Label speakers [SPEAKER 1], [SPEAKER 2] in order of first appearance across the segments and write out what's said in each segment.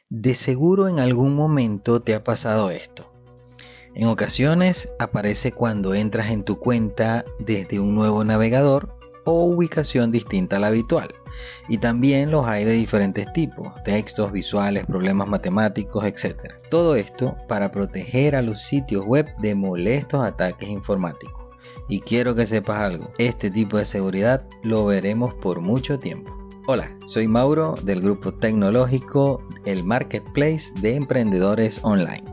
[SPEAKER 1] De seguro en algún momento te ha pasado esto. En ocasiones aparece cuando entras en tu cuenta desde un nuevo navegador o ubicación distinta a la habitual. Y también los hay de diferentes tipos: textos, visuales, problemas matemáticos, etc. Todo esto para proteger a los sitios web de molestos ataques informáticos. Y quiero que sepas algo: este tipo de seguridad lo veremos por mucho tiempo. Hola, soy Mauro del grupo tecnológico El Marketplace de Emprendedores Online.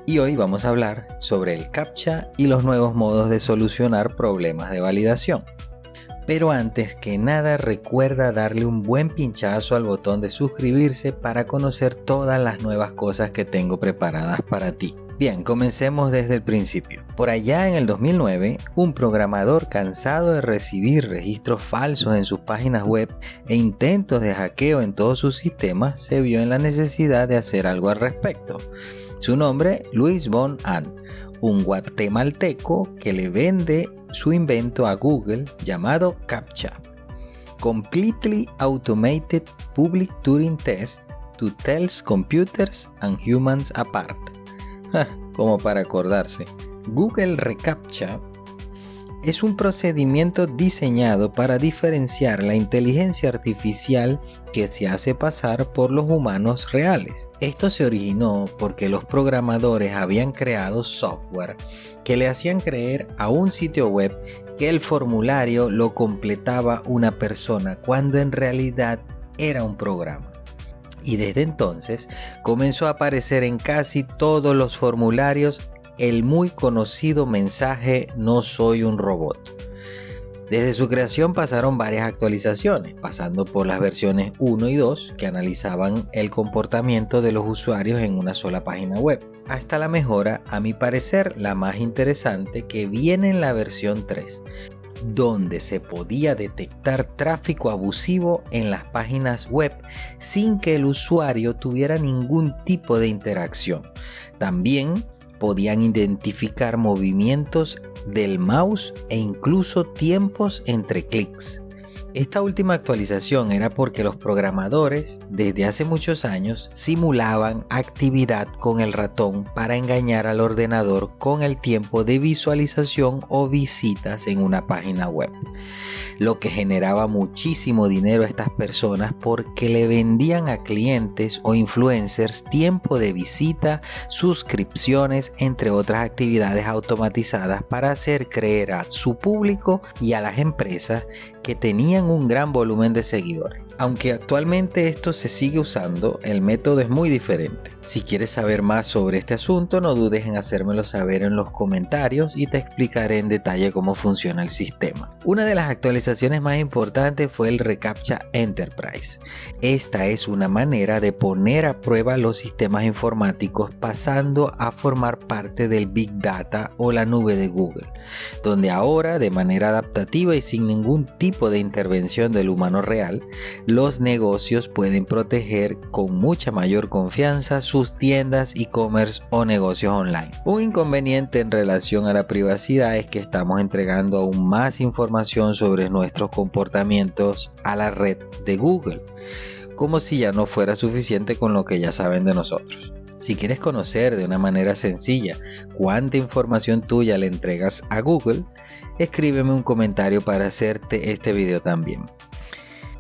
[SPEAKER 1] Y hoy vamos a hablar sobre el CAPTCHA y los nuevos modos de solucionar problemas de validación. Pero antes que nada, recuerda darle un buen pinchazo al botón de suscribirse para conocer todas las nuevas cosas que tengo preparadas para ti. Bien, comencemos desde el principio. Por allá en el 2009, un programador cansado de recibir registros falsos en sus páginas web e intentos de hackeo en todos sus sistemas, se vio en la necesidad de hacer algo al respecto. Su nombre, Luis von Ahn, un guatemalteco que le vende su invento a Google llamado CAPTCHA, Completely Automated Public Turing Test to Tell Computers and Humans Apart. Como para acordarse. Google reCAPTCHA es un procedimiento diseñado para diferenciar la inteligencia artificial que se hace pasar por los humanos reales. Esto se originó porque los programadores habían creado software que le hacían creer a un sitio web que el formulario lo completaba una persona cuando en realidad era un programa. Y desde entonces comenzó a aparecer en casi todos los formularios el muy conocido mensaje "no soy un robot". Desde su creación pasaron varias actualizaciones, pasando por las versiones 1 y 2 que analizaban el comportamiento de los usuarios en una sola página web, hasta la mejora, a mi parecer la más interesante, que viene en la versión 3, donde se podía detectar tráfico abusivo en las páginas web sin que el usuario tuviera ningún tipo de interacción. También podían identificar movimientos del mouse e incluso tiempos entre clics. Esta última actualización era porque los programadores desde hace muchos años simulaban actividad con el ratón para engañar al ordenador con el tiempo de visualización o visitas en una página web, lo que generaba muchísimo dinero a estas personas porque le vendían a clientes o influencers tiempo de visita, suscripciones, entre otras actividades automatizadas para hacer creer a su público y a las empresas que tenían un gran volumen de seguidores. Aunque actualmente esto se sigue usando, el método es muy diferente. Si quieres saber más sobre este asunto, no dudes en hacérmelo saber en los comentarios y te explicaré en detalle cómo funciona el sistema. Una de las actualizaciones más importantes fue el reCAPTCHA Enterprise. Esta es una manera de poner a prueba los sistemas informáticos pasando a formar parte del Big Data o la nube de Google, donde ahora, de manera adaptativa y sin ningún tipo de intervención del humano real, los negocios pueden proteger con mucha mayor confianza sus tiendas, e-commerce o negocios online. Un inconveniente en relación a la privacidad es que estamos entregando aún más información sobre nuestros comportamientos a la red de Google, como si ya no fuera suficiente con lo que ya saben de nosotros. Si quieres conocer de una manera sencilla cuánta información tuya le entregas a Google, escríbeme un comentario para hacerte este video también.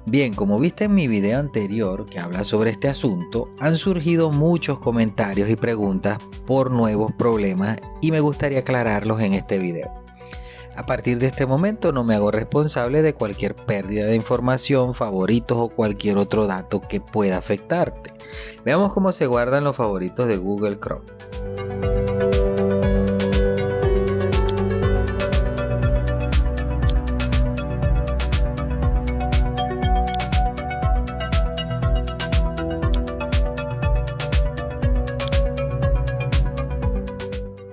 [SPEAKER 1] Bien, como viste en mi video anterior que habla sobre este asunto, han surgido muchos comentarios y preguntas por nuevos problemas y me gustaría aclararlos en este video. A partir de este momento no me hago responsable de cualquier pérdida de información, favoritos o cualquier otro dato que pueda afectarte. Veamos cómo se guardan los favoritos de Google Chrome.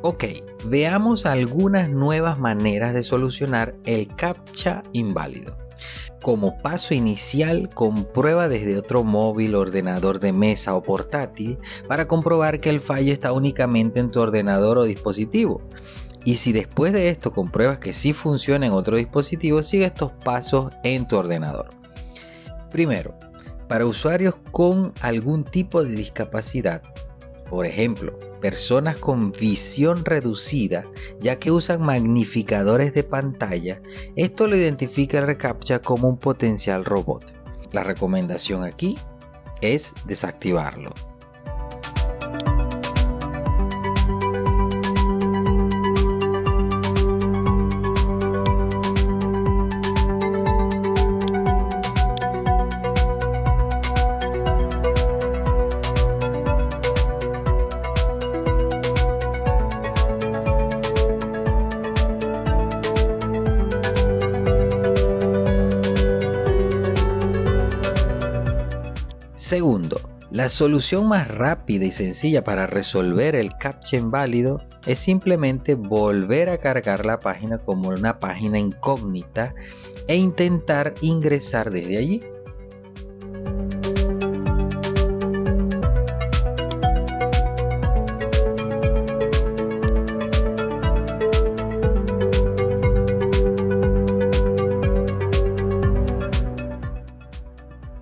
[SPEAKER 1] Ok, veamos algunas nuevas maneras de solucionar el CAPTCHA inválido. Como paso inicial, comprueba desde otro móvil, ordenador de mesa o portátil para comprobar que el fallo está únicamente en tu ordenador o dispositivo. Y si después de esto compruebas que sí funciona en otro dispositivo, sigue estos pasos en tu ordenador. Primero, Para usuarios con algún tipo de discapacidad, por ejemplo, personas con visión reducida, ya que usan magnificadores de pantalla, esto lo identifica el reCAPTCHA como un potencial robot. La recomendación aquí es desactivarlo. Segundo, la solución más rápida y sencilla para resolver el CAPTCHA inválido es simplemente volver a cargar la página como una página incógnita e intentar ingresar desde allí.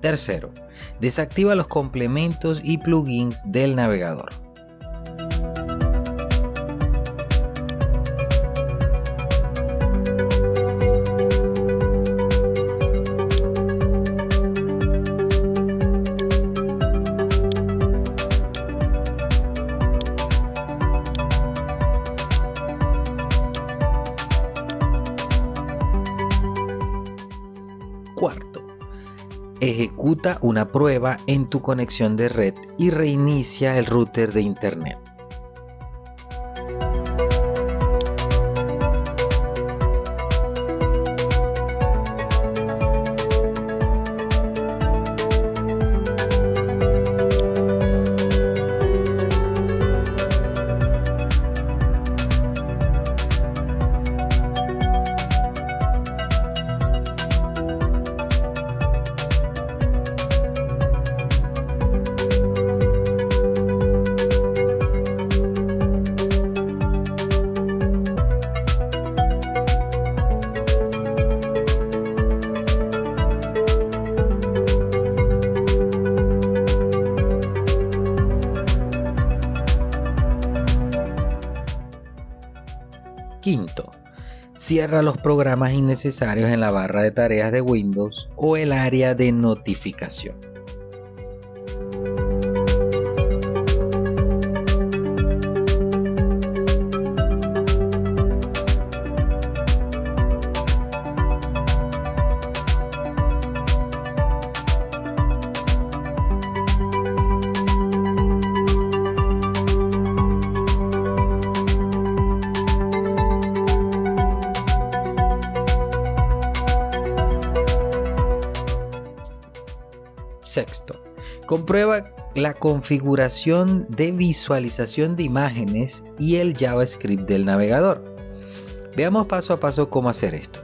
[SPEAKER 1] Tercero, desactiva los complementos y plugins del navegador. Cuarto, ejecuta una prueba en tu conexión de red y reinicia el router de internet. Quinto, cierra los programas innecesarios en la barra de tareas de Windows o el área de notificación. Sexto, comprueba la configuración de visualización de imágenes y el JavaScript del navegador. Veamos paso a paso cómo hacer esto.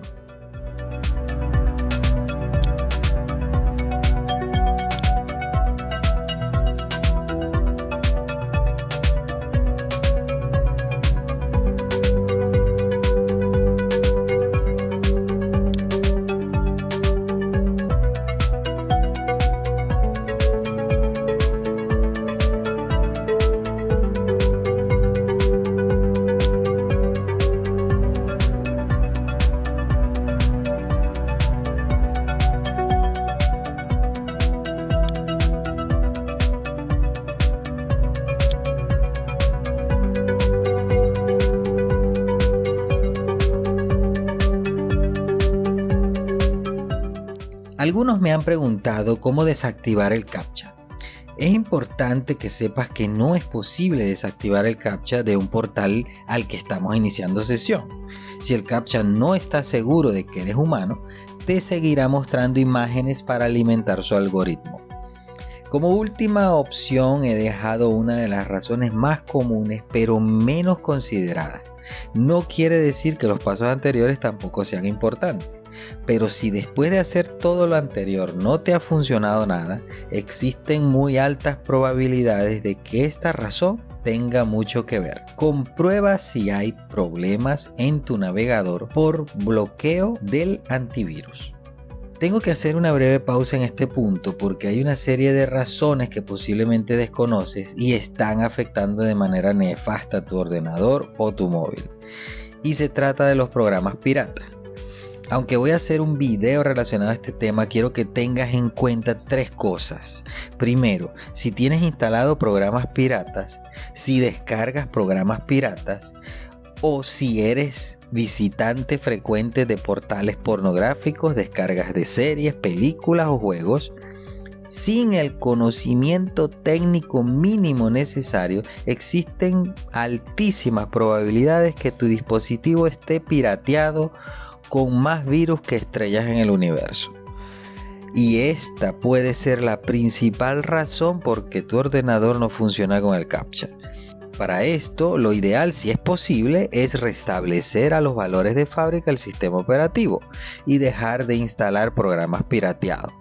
[SPEAKER 1] Algunos me han preguntado cómo desactivar el CAPTCHA. Es importante que sepas que no es posible desactivar el CAPTCHA de un portal al que estamos iniciando sesión. Si el CAPTCHA no está seguro de que eres humano, te seguirá mostrando imágenes para alimentar su algoritmo. Como última opción he dejado una de las razones más comunes pero menos consideradas. No quiere decir que los pasos anteriores tampoco sean importantes. Pero si después de hacer todo lo anterior no te ha funcionado nada, existen muy altas probabilidades de que esta razón tenga mucho que ver. Comprueba si hay problemas en tu navegador por bloqueo del antivirus. Tengo que hacer una breve pausa en este punto porque hay una serie de razones que posiblemente desconoces y están afectando de manera nefasta tu ordenador o tu móvil. Y se trata de los programas piratas. Aunque voy a hacer un video relacionado a este tema, quiero que tengas en cuenta 3 cosas. Primero, si tienes instalado programas piratas, si descargas programas piratas, o si eres visitante frecuente de portales pornográficos, descargas de series, películas o juegos, sin el conocimiento técnico mínimo necesario, existen altísimas probabilidades que tu dispositivo esté pirateado con más virus que estrellas en el universo. Y esta puede ser la principal razón por que tu ordenador no funciona con el CAPTCHA. Para esto, lo ideal, si es posible, es restablecer a los valores de fábrica el sistema operativo y dejar de instalar programas pirateados.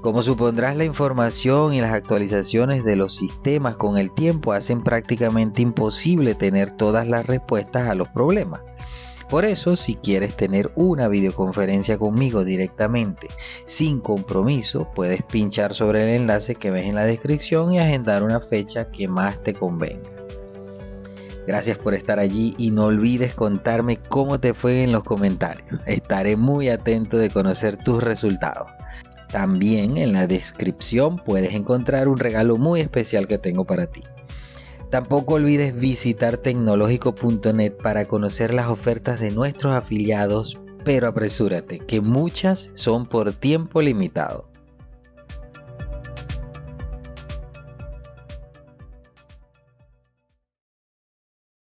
[SPEAKER 1] Como supondrás, la información y las actualizaciones de los sistemas con el tiempo hacen prácticamente imposible tener todas las respuestas a los problemas. Por eso, si quieres tener una videoconferencia conmigo directamente, sin compromiso, puedes pinchar sobre el enlace que ves en la descripción y agendar una fecha que más te convenga. Gracias por estar allí y no olvides contarme cómo te fue en los comentarios. Estaré muy atento de conocer tus resultados. También en la descripción puedes encontrar un regalo muy especial que tengo para ti. Tampoco olvides visitar tecnológico.net para conocer las ofertas de nuestros afiliados, pero apresúrate, que muchas son por tiempo limitado.